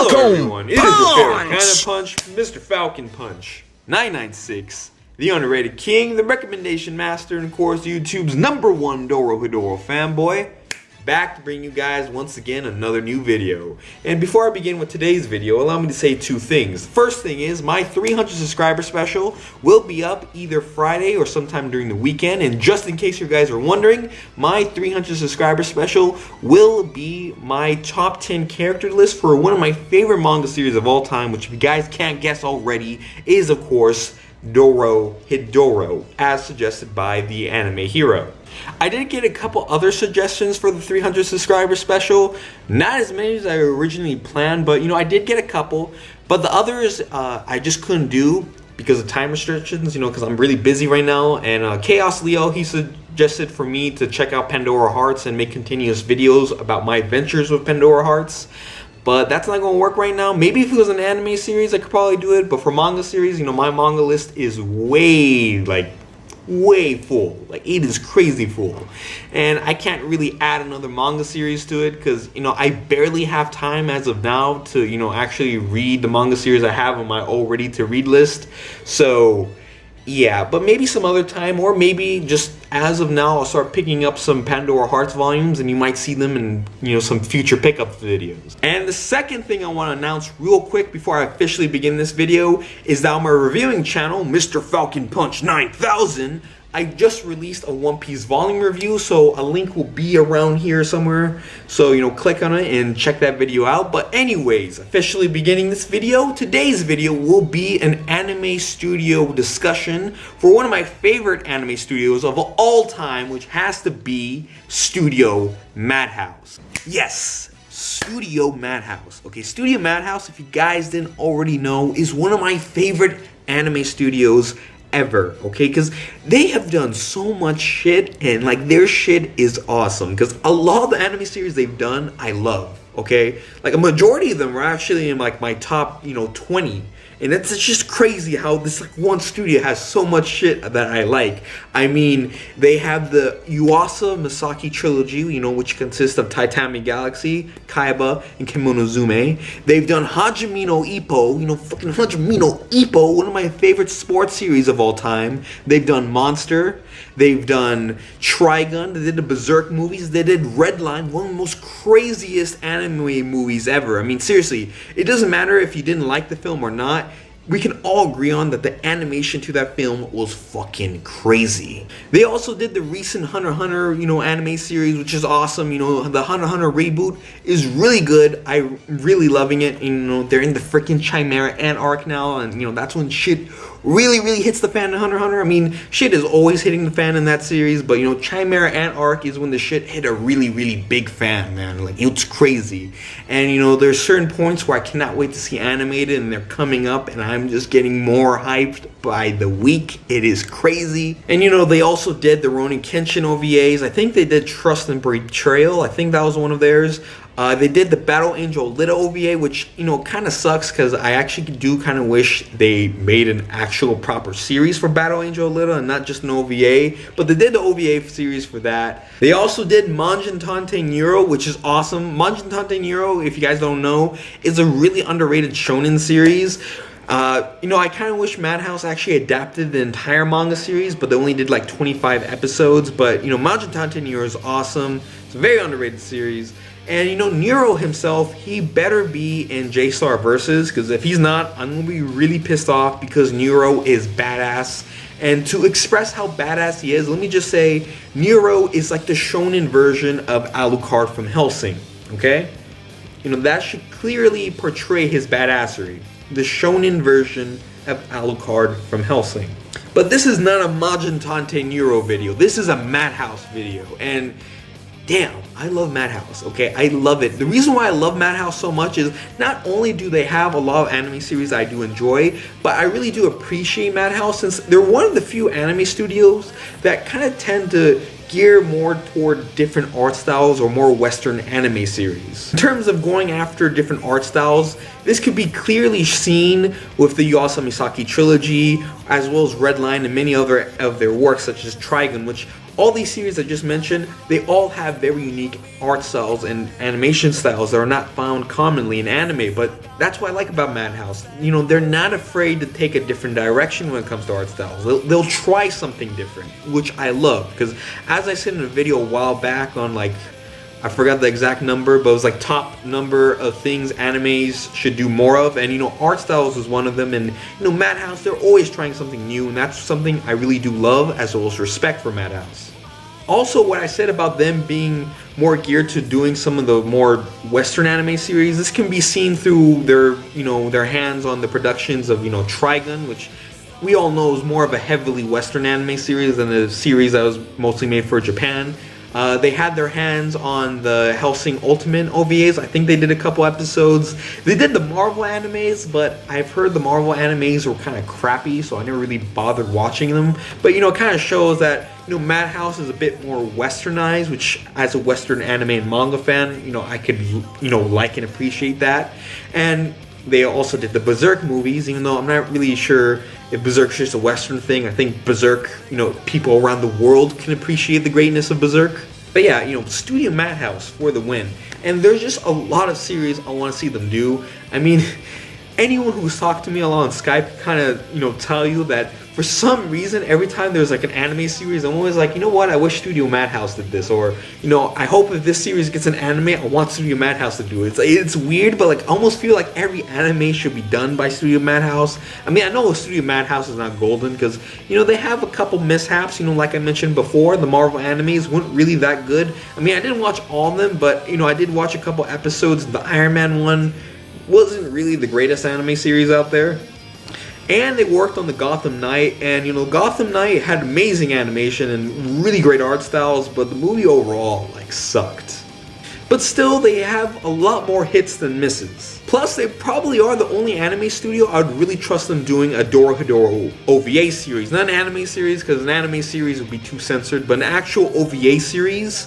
Hello everyone, it is the Punch, Mr. Falcon Punch, 996, the underrated king, the recommendation master, and of course YouTube's #1 Dorohedoro fanboy, back to bring you guys once again another new video. And before I begin with today's video, allow me to say two things. The first thing is my 300 subscriber special will be up either Friday or sometime during the weekend. And just in case you guys are wondering, my 300 subscriber special will be my top 10 character list for one of my favorite manga series of all time, which if you guys can't guess already is of course Dorohedoro, as suggested by the anime hero. I did get a couple other suggestions for the 300 subscriber special, not as many as I originally planned, but I did get a couple. But the others I just couldn't do because of time restrictions, because I'm really busy right now. And Chaos Leo, he suggested for me to check out Pandora Hearts and make continuous videos about my adventures with Pandora Hearts. But that's not going to work right now. Maybe if it was an anime series, I could probably do it. But for manga series, my manga list is way full. It is crazy full. And I can't really add another manga series to it because, I barely have time as of now to, actually read the manga series I have on my all ready to read list. So, yeah, but maybe some other time, or maybe just as of now, I'll start picking up some Pandora Hearts volumes, and you might see them in, some future pickup videos. And the second thing I want to announce real quick before I officially begin this video is that on my reviewing channel, Mr.FalconPunch 9000, I just released a One Piece volume review, so a link will be around here somewhere. So, click on it and check that video out. But anyways, officially beginning this video, today's video will be an anime studio discussion for one of my favorite anime studios of all time, which has to be Studio MadHouse. Yes, Studio MadHouse. Okay, Studio MadHouse, if you guys didn't already know, is one of my favorite anime studios ever, okay? Because they have done so much shit, and their shit is awesome. Because a lot of the anime series they've done, I love, okay? A majority of them are actually in my top, 20. And it's just crazy how this one studio has so much shit that I like. I mean, they have the Yuasa Misaki trilogy, which consists of Taitami Galaxy, Kaiba, and Kemonozume. They've done Hajime no Ippo, fucking Hajime no Ippo, one of my favorite sports series of all time. They've done Monster. They've done Trigun. They did the Berserk movies. They did Redline, one of the most craziest anime movies ever. I mean, seriously, it doesn't matter if you didn't like the film or not. We can all agree on that the animation to that film was fucking crazy. They also did the recent Hunter x Hunter, anime series, which is awesome. The Hunter x Hunter reboot is really good. I'm really loving it. They're in the freaking Chimera Ant arc now, and that's when shit really hits the fan in Hunter x Hunter. I mean, shit is always hitting the fan in that series, but Chimera Ant arc is when the shit hit a really big fan, man. It's crazy. And there's certain points where I cannot wait to see animated, and they're coming up, and I'm just getting more hyped by the week. It is crazy. And they also did the Ronin Kenshin OVAs. I think they did Trust and Betrayal. I think that was one of theirs. They did the Battle Angel Alita OVA, which, kind of sucks because I actually do kind of wish they made an actual proper series for Battle Angel Alita and not just an OVA. But they did the OVA series for that. They also did Manjin Tante Nero, which is awesome. Manjin Tante Nero, if you guys don't know, is a really underrated shonen series. I kind of wish MadHouse actually adapted the entire manga series, but they only did 25 episodes. But, Manjin Tante Nero is awesome. It's a very underrated series. And Nero himself, he better be in J-Star Versus, because if he's not, I'm going to be really pissed off because Nero is badass. And to express how badass he is, let me just say, Nero is like the shonen version of Alucard from Hellsing, okay? That should clearly portray his badassery. The shonen version of Alucard from Hellsing. But this is not a Manjin Tante Nero video. This is a MadHouse video. And damn, I love MadHouse, okay? I love it. The reason why I love MadHouse so much is not only do they have a lot of anime series I do enjoy, but I really do appreciate MadHouse since they're one of the few anime studios that kind of tend to gear more toward different art styles or more Western anime series. In terms of going after different art styles, this could be clearly seen with the Yuasa Misaki trilogy, as well as Redline and many other of their works such as Trigun, which all these series I just mentioned, they all have very unique art styles and animation styles that are not found commonly in anime, but that's what I like about MadHouse. You know, they're not afraid to take a different direction when it comes to art styles. They'll try something different, which I love, because as I said in a video a while back on, like, I forgot the exact number, but it was like top number of things animes should do more of, and you know, art styles was one of them. And you know, MadHouse, they're always trying something new, and that's something I really do love, as well as respect for MadHouse. Also, what I said about them being more geared to doing some of the more Western anime series, this can be seen through their, you know, their hands on the productions of, you know, Trigun, which we all know is more of a heavily Western anime series than a series that was mostly made for Japan. They had their hands on the Hellsing Ultimate OVAs. I think they did a couple episodes. They did the Marvel animes, but I've heard the Marvel animes were kind of crappy, so I never really bothered watching them. But you know, it kind of shows that, you know, MadHouse is a bit more westernized, which as a Western anime and manga fan, you know, I could, you know, like and appreciate that. And they also did the Berserk movies, even though I'm not really sure if Berserk's just a Western thing. I think Berserk, you know, people around the world can appreciate the greatness of Berserk. But yeah, you know, Studio MadHouse for the win. And there's just a lot of series I want to see them do. I mean, anyone who's talked to me along Skype kind of, you know, tell you that for some reason, every time there's like an anime series, I'm always like, you know what, I wish Studio MadHouse did this. Or, you know, I hope if this series gets an anime, I want Studio MadHouse to do it. It's weird, but like, I almost feel like every anime should be done by Studio MadHouse. I mean, I know Studio MadHouse is not golden because, you know, they have a couple mishaps. You know, like I mentioned before, the Marvel animes weren't really that good. I mean, I didn't watch all of them, but, you know, I did watch a couple episodes. The Iron Man one wasn't really the greatest anime series out there. And they worked on the Gotham Knight, and you know, Gotham Knight had amazing animation and really great art styles, but the movie overall, like, sucked. But still, they have a lot more hits than misses. Plus, they probably are the only anime studio I would really trust them doing a Dorohedoro OVA series. Not an anime series, because an anime series would be too censored, but an actual OVA series,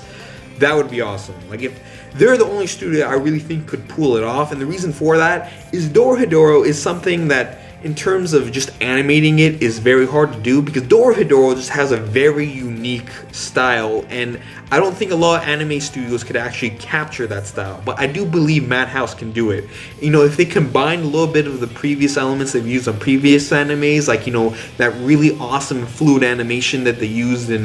that would be awesome. Like, if they're the only studio I really think could pull it off, and the reason for that is Dorohedoro is something that, in terms of just animating it, is very hard to do, because Dorohedoro just has a very unique style, and I don't think a lot of anime studios could actually capture that style, but I do believe MadHouse can do it. You know, if they combine a little bit of the previous elements they've used on previous animes, like, you know, that really awesome fluid animation that they used in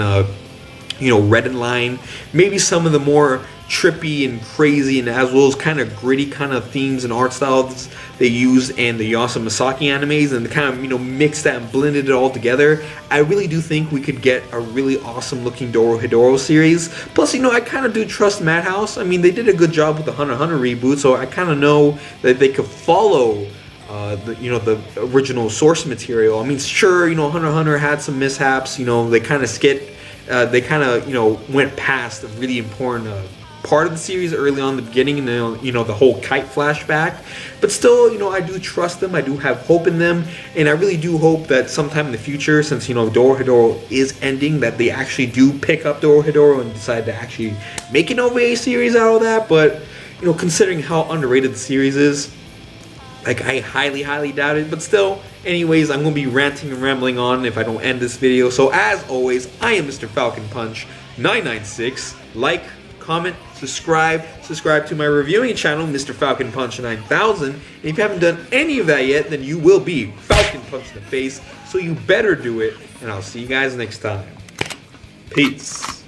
you know, Red and Line, maybe some of the more trippy and crazy and as well as kind of gritty kind of themes and art styles they use in the Yasa Misaki animes, and kind of, you know, mix that and blended it all together. I really do think we could get a really awesome looking Dorohedoro series. Plus, you know, I kind of do trust MadHouse. I mean, they did a good job with the Hunter x Hunter reboot, so I kind of know that they could follow you know, the original source material. I mean, sure, you know, Hunter x Hunter had some mishaps. You know, they kind of you know, went past a really important part of the series early on in the beginning, and you know, the whole kite flashback. But still, you know, I do trust them. I do have hope in them, and I really do hope that sometime in the future, since, you know, Dorohedoro is ending, that they actually do pick up Dorohedoro and decide to actually make an OVA series out of that. But, you know, considering how underrated the series is, like, I highly doubt it. But still, anyways, I'm going to be ranting and rambling on if I don't end this video. So as always, I am Mr.FalconPunch 996. Like, comment, subscribe to my reviewing channel, Mr.FalconPunch 9000. And if you haven't done any of that yet, then you will be Falcon Punch in the face. So you better do it. And I'll see you guys next time. Peace.